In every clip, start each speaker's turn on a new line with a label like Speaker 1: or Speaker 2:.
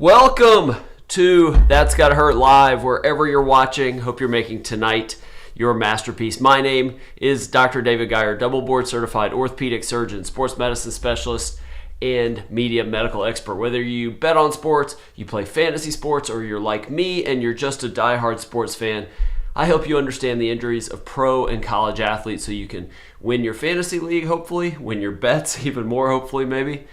Speaker 1: Welcome to That's Gotta Hurt Live, wherever you're watching. Hope you're making tonight your masterpiece. My name is Dr. David Geier, double board certified orthopedic surgeon, sports medicine specialist, and media medical expert. Whether you bet on sports, you play fantasy sports, or you're like me and you're just a diehard sports fan, I help you understand the injuries of pro and college athletes so you can win your fantasy league, hopefully, win your bets, even more hopefully maybe,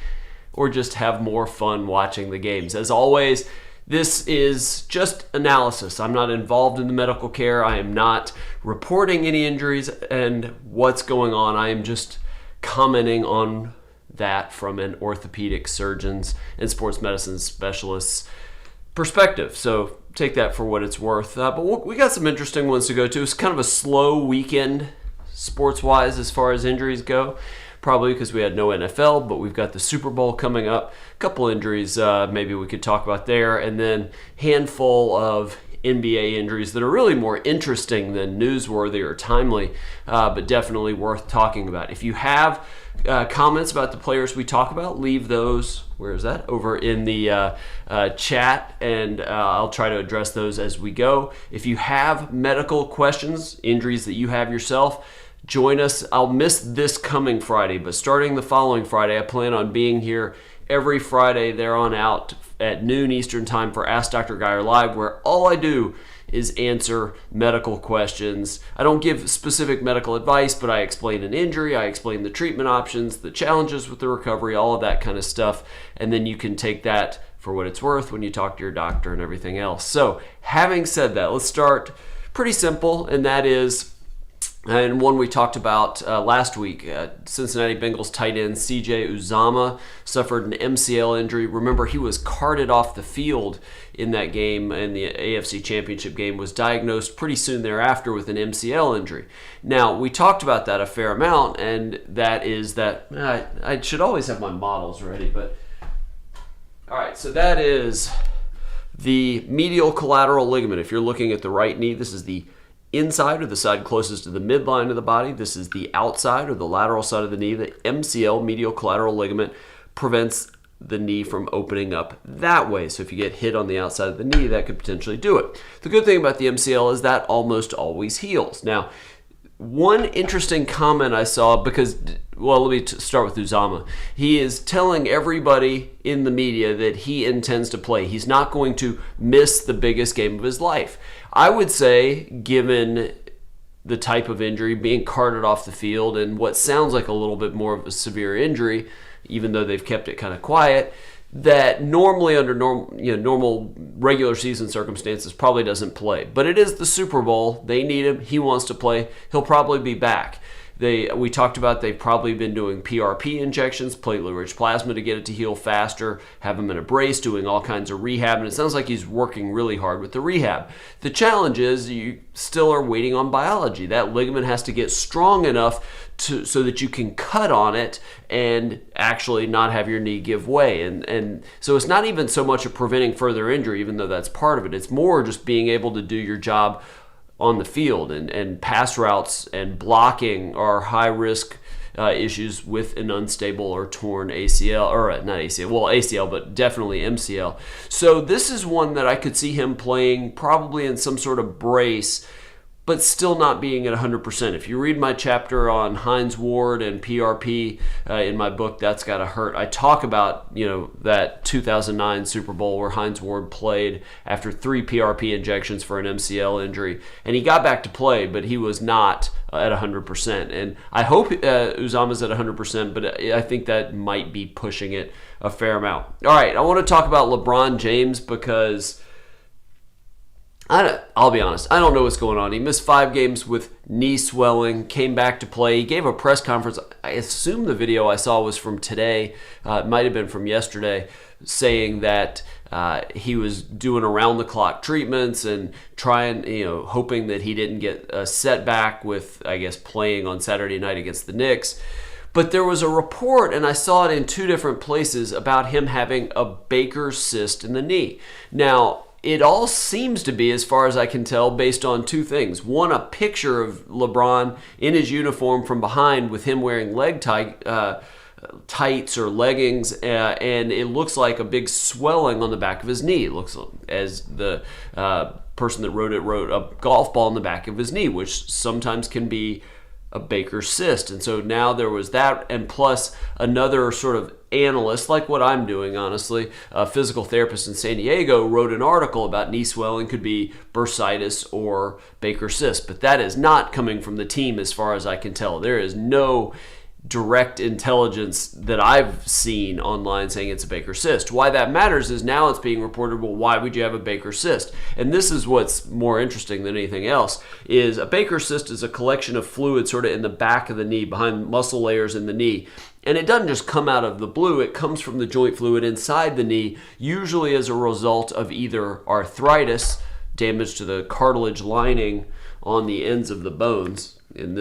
Speaker 1: or just have more fun watching the games. As always, this is just analysis. I'm not involved in the medical care. I am not reporting any injuries and what's going on. I am just commenting on that from an orthopedic surgeon's and sports medicine specialist's perspective. So take that for what it's worth. But we got some interesting ones to go to. It's kind of a slow weekend sports-wise as far as injuries go. Probably because we had no NFL, but we've got the Super Bowl coming up. A couple injuries maybe we could talk about there. And then handful of NBA injuries that are really more interesting than newsworthy or timely, but definitely worth talking about. If you have comments about the players we talk about, leave those, where is that? Over in the chat, and I'll try to address those as we go. If you have medical questions, injuries that you have yourself, join us. I'll miss this coming Friday, but starting the following Friday, I plan on being here every Friday there on out at noon Eastern time for Ask Dr. Geier Live, where all I do is answer medical questions. I don't give specific medical advice, but I explain an injury, I explain the treatment options, the challenges with the recovery, all of that kind of stuff, and then you can take that for what it's worth when you talk to your doctor and everything else. So, having said that, let's start pretty simple, and that is, and one we talked about last week, Cincinnati Bengals tight end C.J. Uzomah suffered an MCL injury. Remember, he was carted off the field in that game, in the AFC Championship game, was diagnosed pretty soon thereafter with an MCL injury. Now, we talked about that a fair amount, and that is that, I should always have my models ready, but all right, so that is the medial collateral ligament. If you're looking at the right knee, this is the inside, or the side closest to the midline of the body. This is the outside or the lateral side of the knee. The MCL, medial collateral ligament, prevents the knee from opening up that way. So if you get hit on the outside of the knee, that could potentially do it. The good thing about the MCL is that almost always heals. Now, one interesting comment I saw, because, well, let me start with Uzomah. He is telling everybody in the media that he intends to play. He's not going to miss the biggest game of his life. I would say, given the type of injury, being carted off the field, and what sounds like a little bit more of a severe injury, even though they've kept it kind of quiet, that normally under normal regular season circumstances probably doesn't play. But it is the Super Bowl. They need him. He wants to play. He'll probably be back. We talked about they've probably been doing PRP injections, platelet-rich plasma, to get it to heal faster, have him in a brace, doing all kinds of rehab, and it sounds like he's working really hard with the rehab. The challenge is you still are waiting on biology. That ligament has to get strong enough so that you can cut on it and actually not have your knee give way. And so it's not even so much of preventing further injury, even though that's part of it. It's more just being able to do your job on the field, and pass routes and blocking are high risk issues with an unstable or torn ACL, or not ACL, well ACL, but definitely MCL. So this is one that I could see him playing probably in some sort of brace, but still not being at 100%. If you read my chapter on Hines Ward and PRP in my book, That's Gotta Hurt, I talk about that 2009 Super Bowl where Hines Ward played after 3 PRP injections for an MCL injury, and he got back to play, but he was not at 100%. And I hope Uzomah's at 100%, but I think that might be pushing it a fair amount. All right, I want to talk about LeBron James because I'll be honest, I don't know what's going on. He missed 5 games with knee swelling, came back to play. He gave a press conference. I assume the video I saw was from today. It might have been from yesterday, saying that he was doing around-the-clock treatments and trying, hoping that he didn't get a setback with, I guess, playing on Saturday night against the Knicks. But there was a report, and I saw it in 2 different places, about him having a Baker's cyst in the knee. Now, it all seems to be, as far as I can tell, based on 2 things. One, a picture of LeBron in his uniform from behind with him wearing leg tights or leggings, and it looks like a big swelling on the back of his knee. It looks as the person that wrote a golf ball in the back of his knee, which sometimes can be a Baker's cyst. And so now there was that, and plus another sort of analyst, like what I'm doing, honestly, a physical therapist in San Diego, wrote an article about knee swelling could be bursitis or Baker's cyst. But that is not coming from the team as far as I can tell. There is no direct intelligence that I've seen online saying it's a Baker's cyst. Why that matters is now it's being reported, well, why would you have a Baker's cyst? And this is what's more interesting than anything else, is a Baker's cyst is a collection of fluid sort of in the back of the knee, behind muscle layers in the knee. And it doesn't just come out of the blue, it comes from the joint fluid inside the knee, usually as a result of either arthritis, damage to the cartilage lining on the ends of the bones, in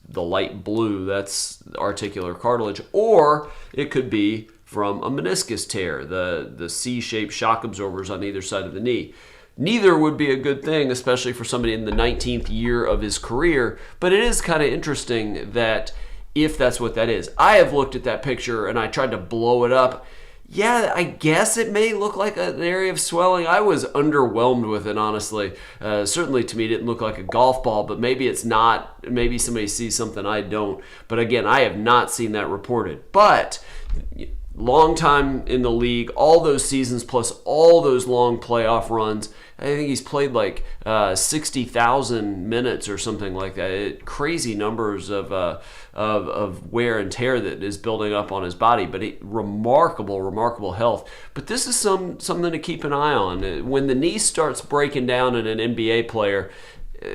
Speaker 1: the light blue, that's articular cartilage, or it could be from a meniscus tear, the C-shaped shock absorbers on either side of the knee. Neither would be a good thing, especially for somebody in the 19th year of his career, but it is kind of interesting that if that's what that is. I have looked at that picture and I tried to blow it up. Yeah, I guess it may look like an area of swelling. I was underwhelmed with it, honestly. Certainly to me, it didn't look like a golf ball, but maybe it's not. Maybe somebody sees something I don't. But again, I have not seen that reported. But long time in the league, all those seasons plus all those long playoff runs. I think he's played like 60,000 minutes or something like that. Crazy numbers of wear and tear that is building up on his body. But remarkable health. But this is something to keep an eye on. When the knee starts breaking down in an NBA player,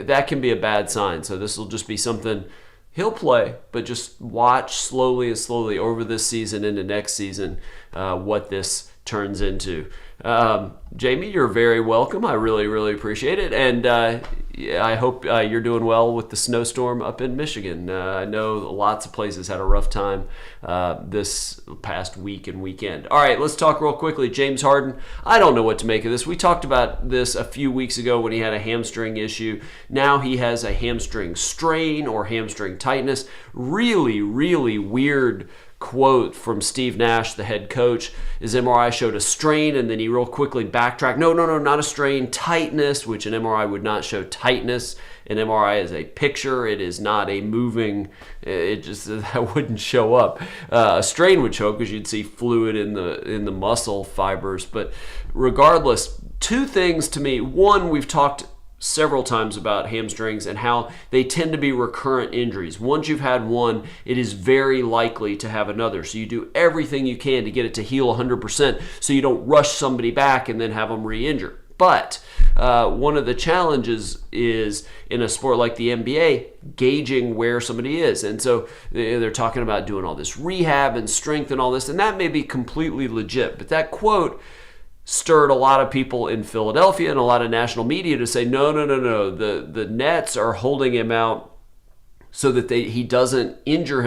Speaker 1: that can be a bad sign. So this will just be something. He'll play, but just watch slowly over this season into next season what this turns into. Jamie, you're very welcome. I really appreciate it. And I hope you're doing well with the snowstorm up in Michigan. I know lots of places had a rough time this past week and weekend. All right, let's talk real quickly. James Harden, I don't know what to make of this. We talked about this a few weeks ago when he had a hamstring issue. Now he has a hamstring strain or hamstring tightness. Really weird quote from Steve Nash, the head coach. His MRI showed a strain, and then he real quickly backtracked. No, not a strain, tightness, which an MRI would not show tightness. An MRI is a picture. It is not a moving. It just that wouldn't show up. A strain would show up because you'd see fluid in the muscle fibers. But regardless, two things to me. One, we've talked several times about hamstrings and how they tend to be recurrent injuries. Once you've had one, it is very likely to have another. So you do everything you can to get it to heal 100% so you don't rush somebody back and then have them re-injure. But one of the challenges is in a sport like the NBA, gauging where somebody is. And so they're talking about doing all this rehab and strength and all this, and that may be completely legit. But that quote stirred a lot of people in Philadelphia and a lot of national media to say, no. The Nets are holding him out so that he doesn't re-injure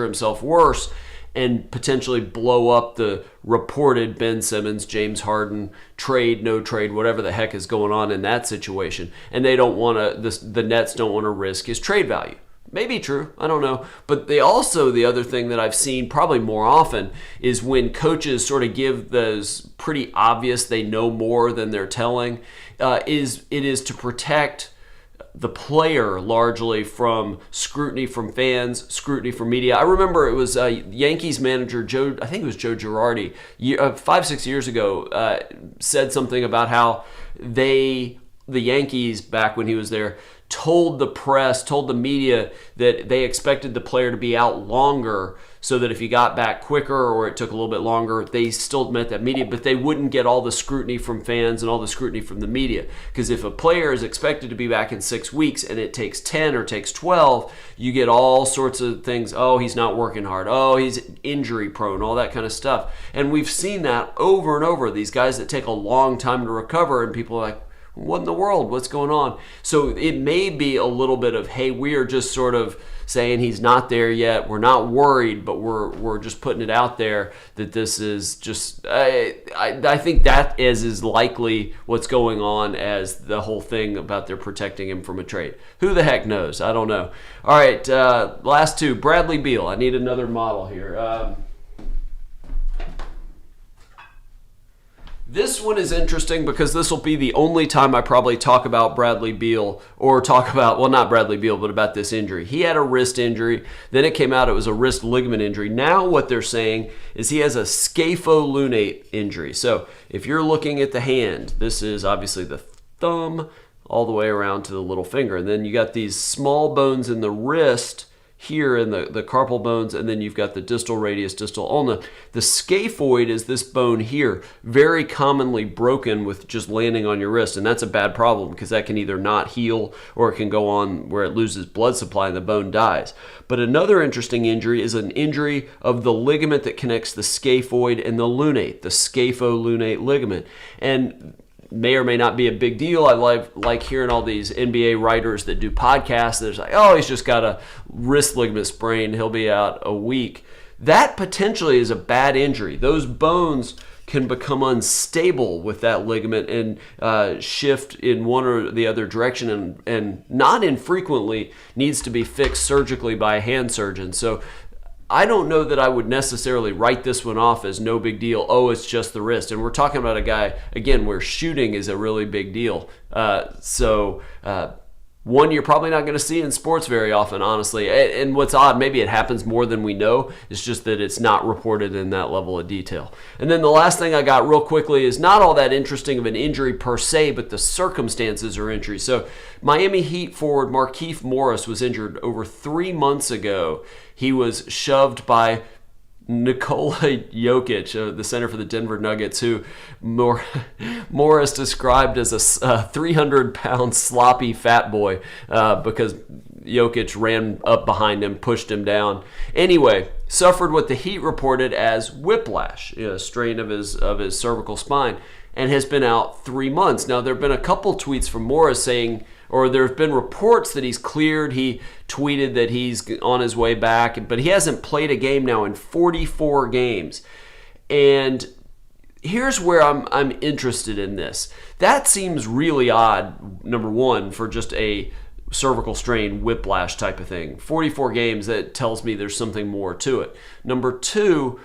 Speaker 1: himself worse, and potentially blow up the reported Ben Simmons, James Harden trade, no trade, whatever the heck is going on in that situation. And they don't want to. The Nets don't want to risk his trade value. Maybe true, I don't know. But the other thing that I've seen probably more often is when coaches sort of give those pretty obvious, they know more than they're telling, it is to protect the player largely from scrutiny from fans, scrutiny from media. I remember it was Yankees manager Joe Girardi, 5-6 years ago, said something about how the Yankees, back when he was there, told the press, told the media that they expected the player to be out longer so that if he got back quicker or it took a little bit longer, they still met that media, but they wouldn't get all the scrutiny from fans and all the scrutiny from the media. Because if a player is expected to be back in 6 weeks and it takes 10 or takes 12, you get all sorts of things. Oh, he's not working hard. Oh, he's injury prone, all that kind of stuff. And we've seen that over and over. These guys that take a long time to recover, and people are like, what in the world? What's going on? So it may be a little bit of, hey, we are just sort of saying he's not there yet. We're not worried, but we're just putting it out there that this is just, I think that is likely what's going on as the whole thing about they're protecting him from a trade. Who the heck knows? I don't know. All right, last two. Bradley Beal. I need another model here. This one is interesting because this will be the only time I probably talk about Bradley Beal or talk about, well, not Bradley Beal, but about this injury. He had a wrist injury. Then it came out it was a wrist ligament injury. Now what they're saying is he has a scapholunate injury. So if you're looking at the hand, this is obviously the thumb all the way around to the little finger. And then you got these small bones in the wrist here in the carpal bones, and then you've got the distal radius, distal ulna. The scaphoid is this bone here, very commonly broken with just landing on your wrist, and that's a bad problem because that can either not heal or it can go on where it loses blood supply and the bone dies. But another interesting injury is an injury of the ligament that connects the scaphoid and the lunate, the scapholunate ligament. And may or may not be a big deal. I like hearing all these NBA writers that do podcasts. There's like, oh, he's just got a wrist ligament sprain. He'll be out a week. That potentially is a bad injury. Those bones can become unstable with that ligament and shift in one or the other direction, and not infrequently needs to be fixed surgically by a hand surgeon. So I don't know that I would necessarily write this one off as no big deal. Oh, it's just the wrist. And we're talking about a guy, again, where shooting is a really big deal. One you're probably not going to see in sports very often, honestly. And what's odd, maybe it happens more than we know. It's just that it's not reported in that level of detail. And then the last thing I got real quickly is not all that interesting of an injury per se, but the circumstances are injury. So Miami Heat forward Markieff Morris was injured over 3 months ago. He was shoved by Nikola Jokic, the center for the Denver Nuggets, who Morris described as a 300-pound sloppy fat boy because Jokic ran up behind him, pushed him down. Anyway, suffered what the Heat reported as whiplash, a strain of his cervical spine, and has been out 3 months. Now, there have been a couple tweets from Morris saying, or there have been reports that he's cleared. He tweeted that he's on his way back, but he hasn't played a game now in 44 games. And here's where I'm interested in this. That seems really odd, number one, for just a cervical strain, whiplash type of thing. 44 games, that tells me there's something more to it. Number two,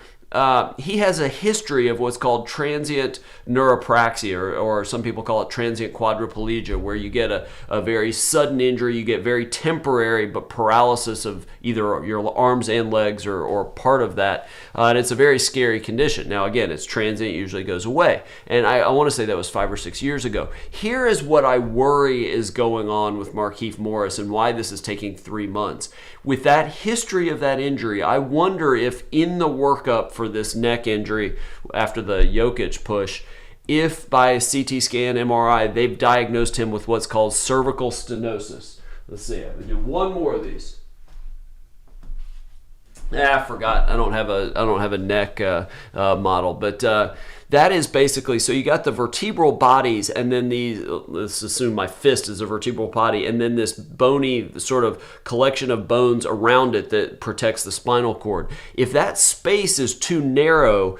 Speaker 1: he has a history of what's called transient neuropraxia, or some people call it transient quadriplegia, where you get a very sudden injury, you get very temporary but paralysis of either your arms and legs or part of that, and it's a very scary condition. Now again, it's transient, it usually goes away, and I want to say that was 5 or 6 years ago. Here is what I worry is going on with Markieff Morris and why this is taking 3 months. With that history of that injury, I wonder if in the workup for this neck injury after the Jokic push, if by CT scan, MRI, they've diagnosed him with what's called cervical stenosis. Let's see, I'm gonna do one more of these. I forgot. I don't have a neck model, but that is basically, so you got the vertebral bodies, and then let's assume my fist is a vertebral body, and then this bony sort of collection of bones around it that protects the spinal cord. If that space is too narrow,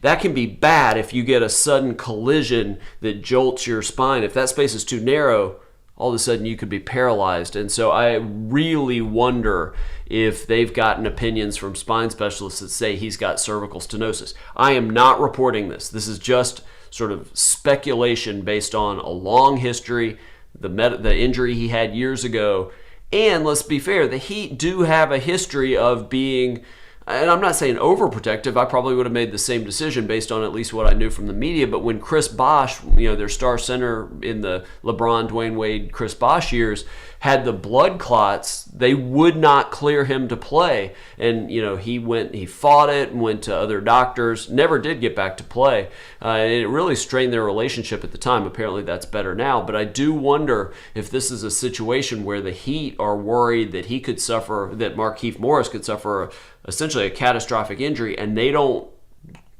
Speaker 1: that can be bad if you get a sudden collision that jolts your spine. If that space is too narrow, all of a sudden you could be paralyzed. And so I really wonder if they've gotten opinions from spine specialists that say he's got cervical stenosis. I am not reporting this. This is just sort of speculation based on a long history, the injury he had years ago. And let's be fair, the Heat do have a history of being, and I'm not saying overprotective, I probably would have made the same decision based on at least what I knew from the media, but when Chris Bosh, their star center in the LeBron, Dwayne Wade, Chris Bosh years, had the blood clots, they would not clear him to play. And, he fought it and went to other doctors, never did get back to play. And it really strained their relationship at the time. Apparently that's better now. But I do wonder if this is a situation where the Heat are worried that that Markieff Morris could suffer essentially a catastrophic injury, and they don't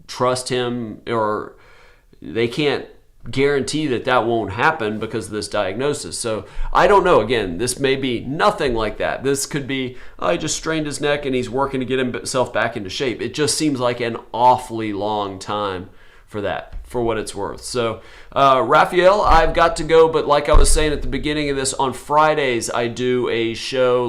Speaker 1: trust him, or they can't guarantee that won't happen because of this diagnosis. So I don't know. Again, this may be nothing like that. This could be, oh, he just strained his neck and he's working to get himself back into shape. It just seems like an awfully long time for that, for what it's worth. So Raphael, I've got to go, but like I was saying at the beginning of this, on Fridays I do a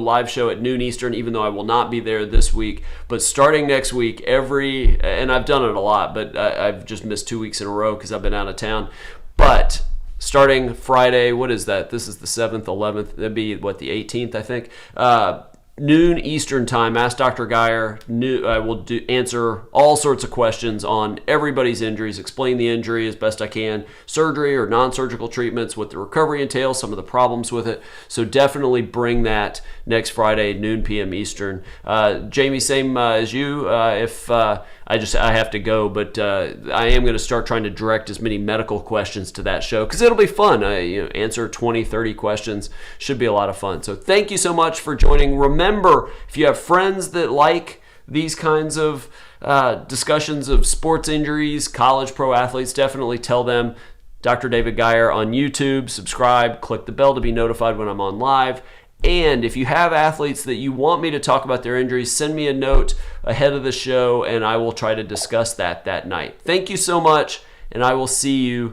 Speaker 1: live show at noon Eastern, even though I will not be there this week. But starting next week, and I've done it a lot, but I've just missed 2 weeks in a row because I've been out of town. But starting Friday, what is that? This is the 7th, 11th, that'd be the 18th, I think. Noon Eastern time, Ask Dr. Geier. I will answer all sorts of questions on everybody's injuries, explain the injury as best I can, surgery or non-surgical treatments, what the recovery entails, some of the problems with it. So definitely bring that next Friday, noon p.m. Eastern. Jamie, same as you. If I have to go, but I am going to start trying to direct as many medical questions to that show because it'll be fun. Answer 20, 30 questions. Should be a lot of fun. So thank you so much for joining. Remember, if you have friends that like these kinds of discussions of sports injuries, college pro athletes, definitely tell them Dr. David Geier on YouTube. Subscribe, click the bell to be notified when I'm on live. And if you have athletes that you want me to talk about their injuries, send me a note ahead of the show and I will try to discuss that night. Thank you so much, and I will see you